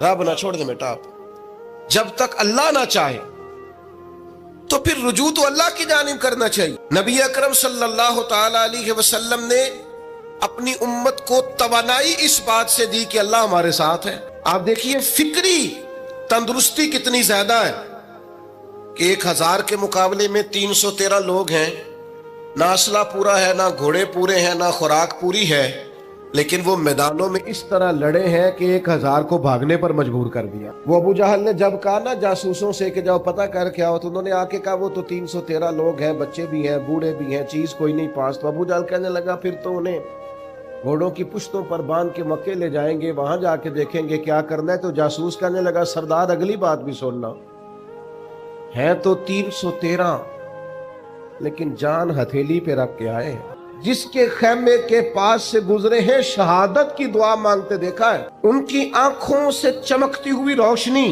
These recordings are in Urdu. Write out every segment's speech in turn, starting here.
رب نہ چھوڑ دے بیٹا آپ، جب تک اللہ نہ چاہے تو پھر رجوع تو اللہ کی جانب کرنا چاہیے۔ نبی اکرم صلی اللہ تعالی علیہ وسلم نے اپنی امت کو توانائی اس بات سے دی کہ اللہ ہمارے ساتھ ہے۔ آپ دیکھیے فکری تندرستی کتنی زیادہ ہے کہ 1000 کے مقابلے میں 313 لوگ ہیں، نہ اسلحہ پورا ہے، نہ گھوڑے پورے ہیں، نہ خوراک پوری ہے، لیکن وہ میدانوں میں اس طرح لڑے ہیں کہ 1000 کو بھاگنے پر مجبور کر دیا۔ وہ ابو جہل نے جب کہا نا جاسوسوں سے کہ جاؤ پتہ کر کے آؤ، تو انہوں نے آ کے کہا وہ تو 313 لوگ ہیں، بچے بھی ہیں، بوڑھے بھی ہیں، چیز کوئی نہیں پاس۔ تو ابو جہل کہنے لگا پھر تو انہیں گھوڑوں کی پشتوں پر باندھ کے مکے لے جائیں گے، وہاں جا کے دیکھیں گے کیا کرنا ہے۔ تو جاسوس کہنے لگا سردار اگلی بات بھی سننا، ہے تو 313 لیکن جان ہتھیلی پہ رکھ کے آئے ہیں۔ جس کے خیمے کے پاس سے گزرے ہیں شہادت کی دعا مانگتے دیکھا ہے، ان کی آنکھوں سے چمکتی ہوئی روشنی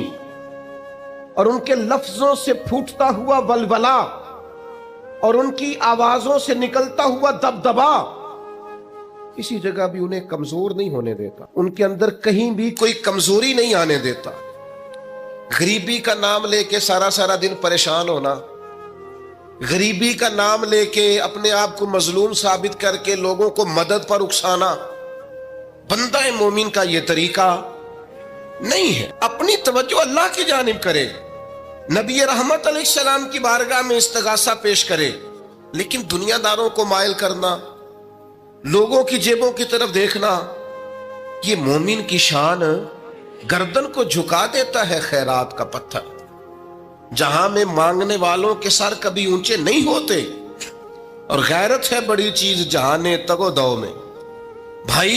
اور ان کے لفظوں سے پھوٹتا ہوا ولولہ اور ان کی آوازوں سے نکلتا ہوا دبدبا کسی جگہ بھی انہیں کمزور نہیں ہونے دیتا، ان کے اندر کہیں بھی کوئی کمزوری نہیں آنے دیتا۔ غریبی کا نام لے کے سارا دن پریشان ہونا، غریبی کا نام لے کے اپنے آپ کو مظلوم ثابت کر کے لوگوں کو مدد پر اکسانا بندہ مومن کا یہ طریقہ نہیں ہے۔ اپنی توجہ اللہ کی جانب کرے، نبی رحمت علیہ السلام کی بارگاہ میں استغاثہ پیش کرے، لیکن دنیا داروں کو مائل کرنا، لوگوں کی جیبوں کی طرف دیکھنا، یہ مومن کی شان گردن کو جھکا دیتا ہے خیرات کا پتھر۔ جہاں میں مانگنے والوں کے سر کبھی اونچے نہیں ہوتے، اور غیرت ہے بڑی چیز جہانے تگ و دو میں۔ بھائی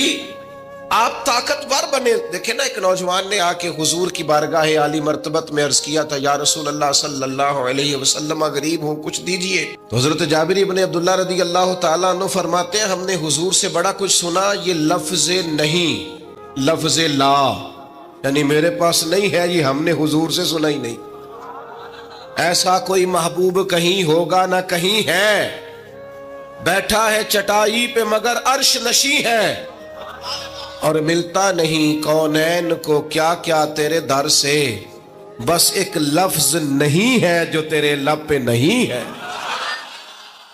آپ طاقتور بنے۔ دیکھیں نا ایک نوجوان نے آ کے حضور کی بارگاہ عالی مرتبت میں عرض کیا تھا یا رسول اللہ صلی اللہ علیہ وسلم غریب ہوں کچھ دیجئے۔ تو حضرت جابر ابن عبداللہ رضی اللہ تعالیٰ عنہ فرماتے ہیں ہم نے حضور سے بڑا کچھ سنا، یہ لفظ نہیں، لفظ لا، یعنی میرے پاس نہیں ہے، یہ ہم نے حضور سے سنا ہی نہیں۔ ایسا کوئی محبوب کہیں ہوگا نہ کہیں ہے، بیٹھا ہے چٹائی پہ مگر عرش نشیں ہے، اور ملتا نہیں کونین کو کیا کیا تیرے در سے، بس ایک لفظ نہیں ہے جو تیرے لب پہ نہیں ہے۔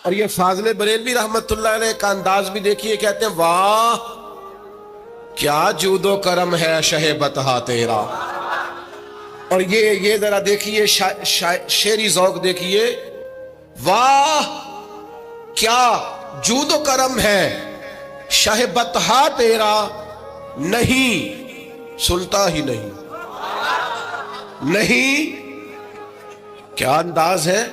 اور یہ فاضل بریلوی رحمت اللہ علیہ کا انداز بھی دیکھیے، کہتے ہیں واہ کیا جود و کرم ہے شہ بطحا تیرا۔ اور یہ ذرا دیکھیے شعری ذوق دیکھیے، واہ کیا جود و کرم ہے شہ بطحا تیرا، نہیں سنتا ہی نہیں، نہیں کیا انداز ہے۔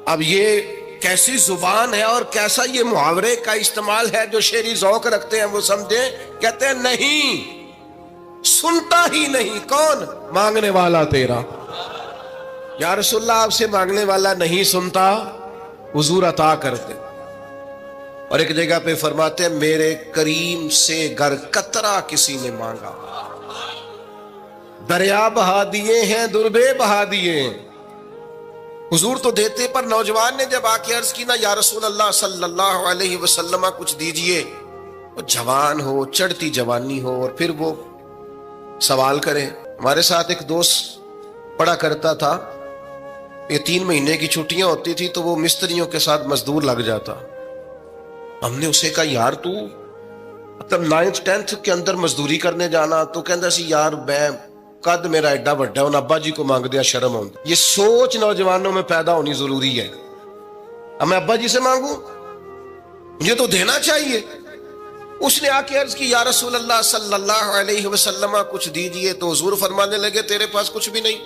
اب یہ کیسی زبان ہے اور کیسا یہ محاورے کا استعمال ہے، جو شعری ذوق رکھتے ہیں وہ سمجھیں، کہتے ہیں نہیں سنتا ہی نہیں، کون؟ مانگنے والا تیرا۔ یا رسول اللہ آپ سے مانگنے والا نہیں سنتا، حضور عطا کرتے۔ اور ایک جگہ پہ فرماتے ہیں میرے کریم سے گر قطرہ کسی نے مانگا، دریا بہا دیے ہیں دربے بہا دیے ہیں۔ حضور تو دیتے، پر نوجوان نے جب آ کے عرض کی نا یا رسول اللہ صلی اللہ علیہ وسلم کچھ دیجئے، وہ جوان ہو، چڑھتی جوانی ہو، اور پھر وہ سوال کرے۔ ہمارے ساتھ ایک دوست پڑھا کرتا تھا، یہ 3 مہینے کی چھٹیاں ہوتی تھی تو وہ مستریوں کے ساتھ مزدور لگ جاتا۔ ہم نے اسے کہا یار تو مطلب 9th 10th کے اندر مزدوری کرنے جانا، تو کہندا سی یار میں قد میرا ایڈا بڑا ہے، ابا جی کو مانگ دیا شرم آؤں۔ یہ سوچ نوجوانوں میں پیدا ہونی ضروری ہے، اب میں ابا جی سے مانگوں، مجھے تو دینا چاہیے۔ اس نے آ کے عرض کی یا رسول اللہ صلی اللہ علیہ وسلم کچھ دیجئے، تو حضور فرمانے لگے تیرے پاس کچھ بھی نہیں؟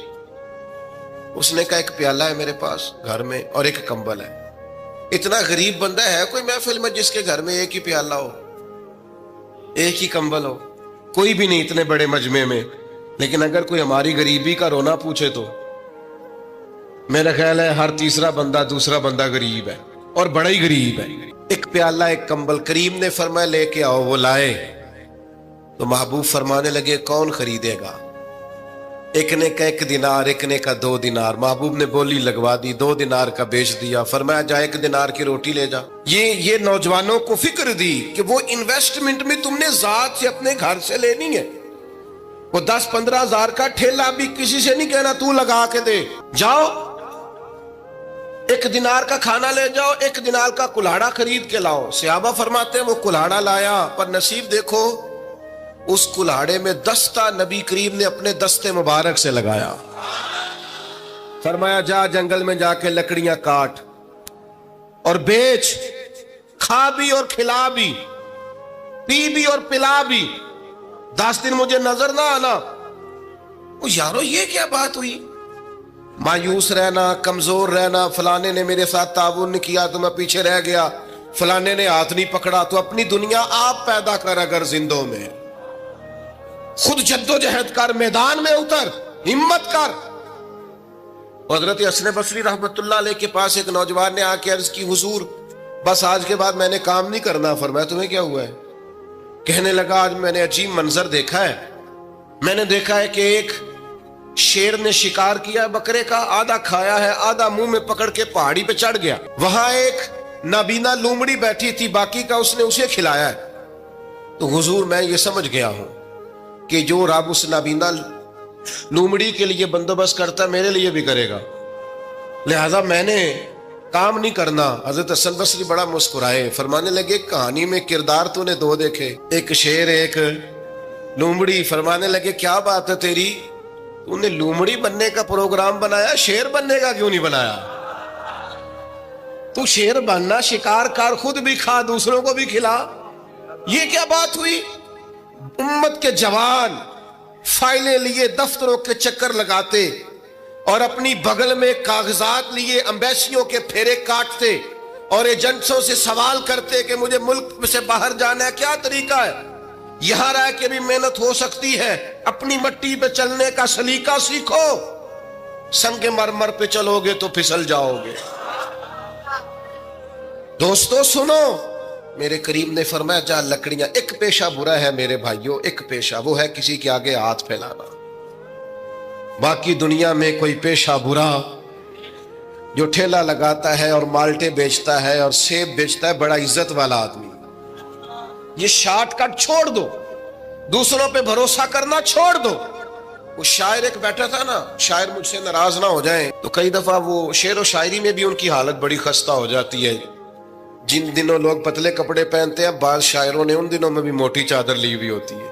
اس نے کہا ایک پیالہ ہے میرے پاس گھر میں اور ایک کمبل ہے۔ اتنا غریب بندہ ہے کوئی محفل میں جس کے گھر میں ایک ہی پیالہ ہو، ایک ہی کمبل ہو؟ کوئی بھی نہیں اتنے بڑے مجمع میں۔ لیکن اگر کوئی ہماری غریبی کا رونا پوچھے تو میرا خیال ہے ہر تیسرا بندہ دوسرا بندہ غریب ہے، اور بڑا ہی غریب ہے۔ ایک پیالہ ایک کمبل، کریم نے فرمایا لے کے آؤ، وہ لائے تو محبوب فرمانے لگے کون خریدے گا؟ ایک نے کا 1 دینار، ایک نے کا 2 دینار۔ محبوب نے بولی لگوا دی، 2 دینار کا بیچ دیا، فرمایا جا 1 دینار کی روٹی لے جا۔ یہ نوجوانوں کو فکر دی کہ وہ انویسٹمنٹ میں تم نے ذات سے اپنے گھر سے لینی ہے، وہ 10-15 ہزار کا ٹھیلا بھی کسی سے نہیں کہنا تو لگا کے دے، جاؤ 1 دینار کا کھانا لے جاؤ، 1 دینار کا کلاڑا خرید کے لاؤ۔ صحابہ فرماتے ہیں وہ کلاڑا لایا، پر نصیب دیکھو اس کلاڑے میں دستہ نبی کریم نے اپنے دستے مبارک سے لگایا۔ فرمایا جا جنگل میں جا کے لکڑیاں کاٹ اور بیچ، کھا بھی اور کھلا بھی، پی بھی اور پلا بھی، 10 دن مجھے نظر نہ آنا۔ یارو یہ کیا بات ہوئی؟ مایوس رہنا، کمزور رہنا، فلانے نے میرے ساتھ تعاون نہیں کیا تو میں پیچھے رہ گیا، فلانے نے ہاتھ نہیں پکڑا، تو اپنی دنیا آپ پیدا کر، اگر زندوں میں خود جدوجہد کر، میدان میں اتر، ہمت کر۔ حضرت حسن بصری رحمت اللہ علیہ کے پاس ایک نوجوان نے آ کے عرض کی حضور بس آج کے بعد میں نے کام نہیں کرنا۔ فرمایا تمہیں کیا ہوا ہے؟ کہنے لگا آج میں نے عجیب منظر دیکھا ہے، میں نے دیکھا ہے کہ ایک شیر نے شکار کیا بکرے کا، آدھا کھایا ہے، آدھا منہ میں پکڑ کے پہاڑی پہ چڑھ گیا، وہاں ایک نابینا لومڑی بیٹھی تھی، باقی کا اس نے اسے کھلایا ہے۔ تو حضور میں یہ سمجھ گیا ہوں کہ جو رب اس نابینا لومڑی کے لیے بندوبست کرتا میرے لیے بھی کرے گا، لہذا میں نے کام نہیں کرنا۔ حضرت حسن بصری بڑا مسکرائے، فرمانے لگے کہانی میں کردار تو نے 2 دیکھے، ایک شیر ایک لومڑی۔ فرمانے لگے کیا بات ہے تیری، تو نے لومڑی بننے کا پروگرام بنایا، شیر بننے کا کیوں نہیں بنایا؟ تو شیر بننا، شکار کر، خود بھی کھا دوسروں کو بھی کھلا، یہ کیا بات ہوئی؟ امت کے جوان فائلیں لیے دفتروں کے چکر لگاتے اور اپنی بغل میں کاغذات لیے امبیسیوں کے پھیرے کاٹتے اور ایجنٹوں سے سوال کرتے کہ مجھے ملک سے باہر جانا ہے، کیا طریقہ ہے؟ یہاں رہ کے بھی محنت ہو سکتی ہے، اپنی مٹی پہ چلنے کا سلیقہ سیکھو، سنگ مرمر پہ چلو گے تو پھسل جاؤ گے۔ دوستو سنو، میرے کریم نے فرمایا جا لکڑیاں، ایک پیشہ برا ہے میرے بھائیوں، ایک پیشہ وہ ہے کسی کے آگے ہاتھ پھیلانا، باقی دنیا میں کوئی پیشہ برا جو ٹھیلا لگاتا ہے اور مالٹے بیچتا ہے اور سیب بیچتا ہے، بڑا عزت والا آدمی، یہ شارٹ کٹ چھوڑ دو، دوسروں پہ بھروسہ کرنا چھوڑ دو۔ وہ شاعر ایک بیٹھا تھا نا، شاعر مجھ سے ناراض نہ ہو جائیں، تو کئی دفعہ وہ شعر و شاعری میں بھی ان کی حالت بڑی خستہ ہو جاتی ہے، جن دنوں لوگ پتلے کپڑے پہنتے ہیں بعض شاعروں نے ان دنوں میں بھی موٹی چادر لی ہوئی ہوتی ہے۔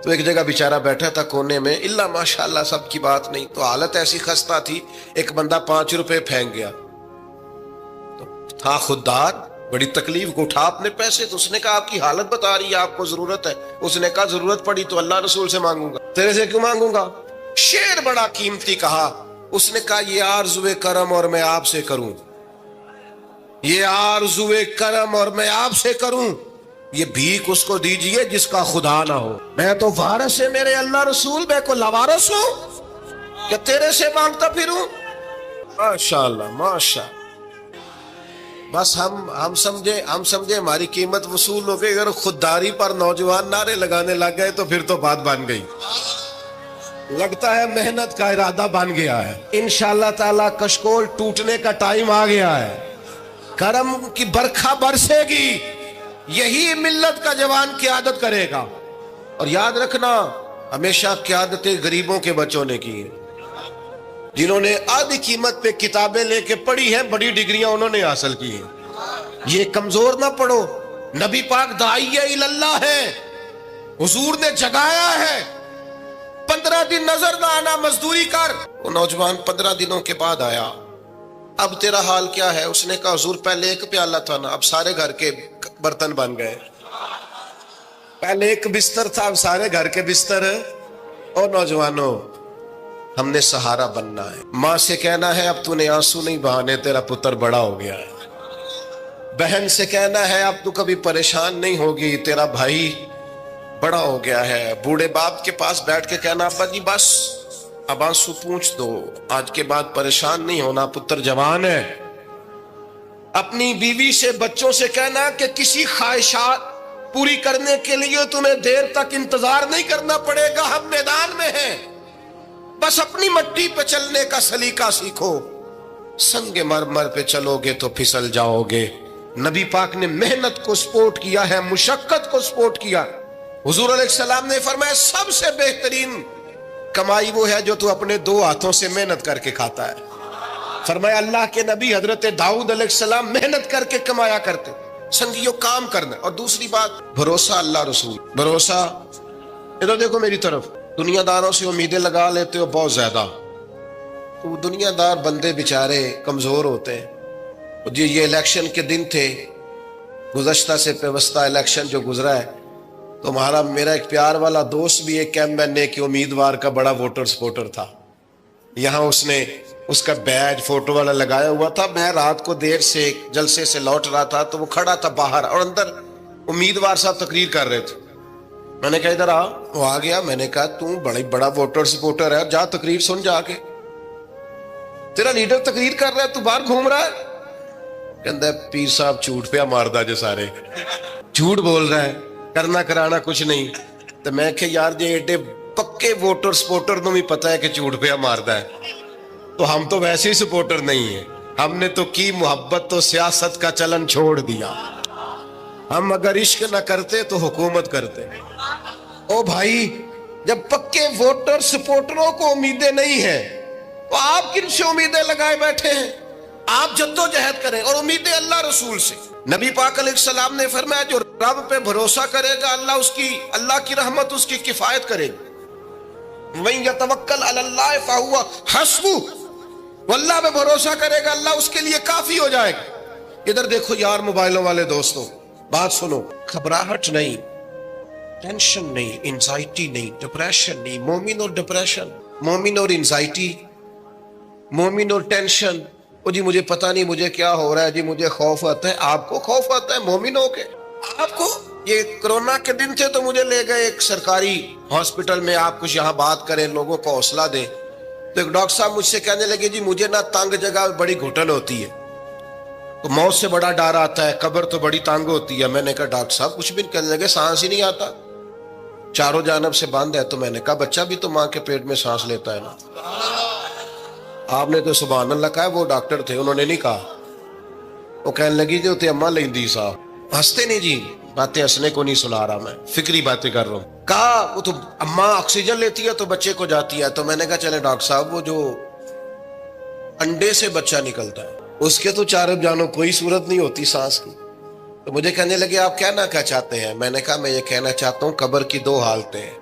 تو ایک جگہ بیچارہ بیٹھا تھا کونے میں، اللہ ماشاءاللہ سب کی بات نہیں، تو حالت ایسی خستہ تھی، ایک بندہ 5 روپے پھینک گیا، تو تھا خوددار، بڑی تکلیف کو اٹھا اپنے پیسے، تو اس نے کہا آپ کی حالت بتا رہی ہے آپ کو ضرورت ہے، اس نے کہا ضرورت پڑی تو اللہ رسول سے مانگوں گا، تیرے سے کیوں مانگوں گا؟ شعر بڑا قیمتی کہا، اس نے کہا یہ آرزوئے کرم اور میں آپ سے کروں، یہ آرزوئے کرم اور میں آپ سے کروں، یہ بھیک اس کو دیجئے جس کا خدا نہ ہو، میں تو وارث ہے میرے اللہ رسول، میں کو لوارث ہوں کہ تیرے سے مانگتا پھروں؟ ماشاءاللہ ماشاءاللہ، بس ہم سمجھے ہماری قیمت وصول ہو گئی، اگر خودداری پر نوجوان نعرے لگانے لگ گئے تو پھر تو بات بن گئی، لگتا ہے محنت کا ارادہ بن گیا ہے، انشاءاللہ تعالی کشکول ٹوٹنے کا ٹائم آ گیا ہے، کرم کی برکھا برسے گی، یہی ملت کا جوان قیادت کرے گا، اور یاد رکھنا ہمیشہ قیادتیں غریبوں کے بچوں نے کی ہیں، جنہوں نے آدھی قیمت پہ کتابیں لے کے پڑھی ہیں، بڑی ڈگریاں انہوں نے حاصل کی ہیں، یہ کمزور نہ پڑھو، نبی پاک داعی اللہ ہے، حضور نے جگایا ہے، 15 دن نظر نہ آنا، مزدوری کر۔ وہ نوجوان 15 دنوں کے بعد آیا، اب تیرا حال کیا ہے؟ اس نے کہا حضور پہلے ایک پیالہ تھا نا، اب سارے گھر کے برتن بن گئے، پہلے ایک بستر تھا اب سارے گھر کے بستر۔ اور نوجوانوں ہم نے سہارا بننا ہے، ماں سے کہنا ہے اب تو نے آنسو نہیں بہانے، تیرا پتر بڑا ہو گیا ہے، بہن سے کہنا ہے اب تو کبھی پریشان نہیں ہوگی، تیرا بھائی بڑا ہو گیا ہے، بوڑھے باپ کے پاس بیٹھ کے کہنا ابا جی بس اب آنسو پونچھ دو، آج کے بعد پریشان نہیں ہونا، پتر جوان ہے۔ اپنی بیوی سے بچوں سے کہنا کہ کسی خواہشات پوری کرنے کے لیے تمہیں دیر تک انتظار نہیں کرنا پڑے گا، ہم میدان میں ہیں، بس اپنی مٹی پہ چلنے کا سلیقہ سیکھو، سنگ مرمر پہ چلو گے تو پھسل جاؤ گے۔ نبی پاک نے محنت کو سپورٹ کیا ہے، مشقت کو سپورٹ کیا، حضور علیہ السلام نے فرمایا سب سے بہترین کمائی وہ ہے جو تو اپنے دو ہاتھوں سے محنت کر کے کھاتا ہے. فرمایا اللہ کے نبی حضرت داؤد علیہ السلام محنت کر کے کمایا کرتے. سنگیوں کام کرنا. اور دوسری بات بھروسہ اللہ رسول. بھروسہ ادھر دیکھو میری طرف. دنیا داروں سے امیدیں لگا لیتے ہو بہت زیادہ. تو دنیا دار بندے بیچارے کمزور ہوتے ہیں. جی یہ الیکشن کے دن تھے, گزشتہ سے پیوستہ الیکشن جو گزرا ہے, تو ہمارا میرا ایک پیار والا دوست بھی ایک ایم کے امیدوار کا بڑا ووٹر سپورٹر تھا. یہاں اس نے اس کا بیج فوٹو والا لگایا ہوا تھا. میں رات کو دیر سے جلسے سے لوٹ رہا تھا تو وہ کھڑا تھا باہر اور اندر امیدوار صاحب تقریر کر رہے تھے. میں نے کہا ادھر آ. وہ آ گیا. میں نے کہا تو بڑا ووٹر سپورٹر ہے, جا تقریر سن جا کے. تیرا لیڈر تقریر کر رہا ہے تو باہر گھوم رہا ہے. کہندا ہے پیر صاحب جھوٹ پہ ماردا جے سارے, جھوٹ بول رہا ہے, کرنا کرانا کچھ نہیں. تو میں کہ یار جی ایڈے پکے ووٹر سپورٹر نو بھی پتا ہے کہ جھوٹ پہ ماردا ہے, تو ہم تو ویسے ہی سپورٹر نہیں ہیں. ہم نے تو کی محبت تو سیاست کا چلن چھوڑ دیا. ہم اگر عشق نہ کرتے تو حکومت کرتے. او بھائی جب پکے ووٹر سپورٹروں کو امیدیں نہیں ہیں تو آپ کن سے امیدیں لگائے بیٹھے ہیں؟ آپ جدوجہد کریں اور امیدیں اللہ رسول سے. نبی پاک علیہ السلام نے فرمایا جو رب پہ بھروسہ کرے گا اللہ کی رحمت اس کی کفایت کرے گی. وَإِن يَتَوَكَّلْ عَلَى اللَّهِ فَهُوَ حَسْبُهُ, وہ اللہ پہ بھروسہ کرے گا اللہ اس کے لیے کافی ہو جائے گا. ادھر دیکھو یار موبائلوں والے دوستوں, بات سنو. گھبراہٹ نہیں, ٹینشن نہیں, انزائٹی نہیں, ڈپریشن نہیں. مومن اور ڈپریشن, مومن اور انزائٹی, مومن اور ٹینشن. وہ جی مجھے پتہ نہیں مجھے کیا ہو رہا ہے, جی مجھے خوف آتا ہے. آپ کو خوف آتا ہے مومن ہو کے؟ آپ کو یہ کرونا کے دن تھے تو مجھے لے گئے ایک سرکاری ہاسپٹل میں, آپ کچھ یہاں بات کریں, لوگوں کو حوصلہ دیں. تو ایک ڈاکٹر صاحب مجھ سے کہنے لگے جی مجھے نہ تنگ جگہ بڑی گھٹن ہوتی ہے, تو موت سے بڑا ڈر آتا ہے, قبر تو بڑی تنگ ہوتی ہے. میں نے کہا ڈاکٹر صاحب کچھ بھی. کہنے لگے سانس ہی نہیں آتا, چاروں جانب سے بند ہے. تو میں نے کہا بچہ بھی تو ماں کے پیٹ میں سانس لیتا ہے نا. آپ نے تو سبحان اللہ کہا. وہ ڈاکٹر تھے, انہوں نے نہیں کہا. وہ کہنے لگی جو تے اماں لیندی صاحب. ہنستے نہیں جی, باتیں ہنسنے کو نہیں سنا رہا, میں فکری باتیں کر رہا ہوں. کہا وہ تو اماں آکسیجن لیتی ہے تو بچے کو جاتی ہے. تو میں نے کہا چلے ڈاکٹر صاحب وہ جو انڈے سے بچہ نکلتا ہے اس کے تو چاروں جانوں کوئی صورت نہیں ہوتی سانس کی. تو مجھے کہنے لگے آپ کہنا کیا چاہتے ہیں؟ میں نے کہا میں یہ کہنا چاہتا ہوں قبر کی دو حالتیں ہیں.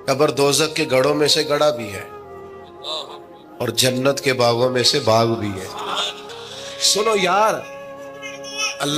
قبر دوزخ کے گڑھوں میں سے گڑھا بھی ہے اور جنت کے باغوں میں سے باغ بھی ہے. سنو یار,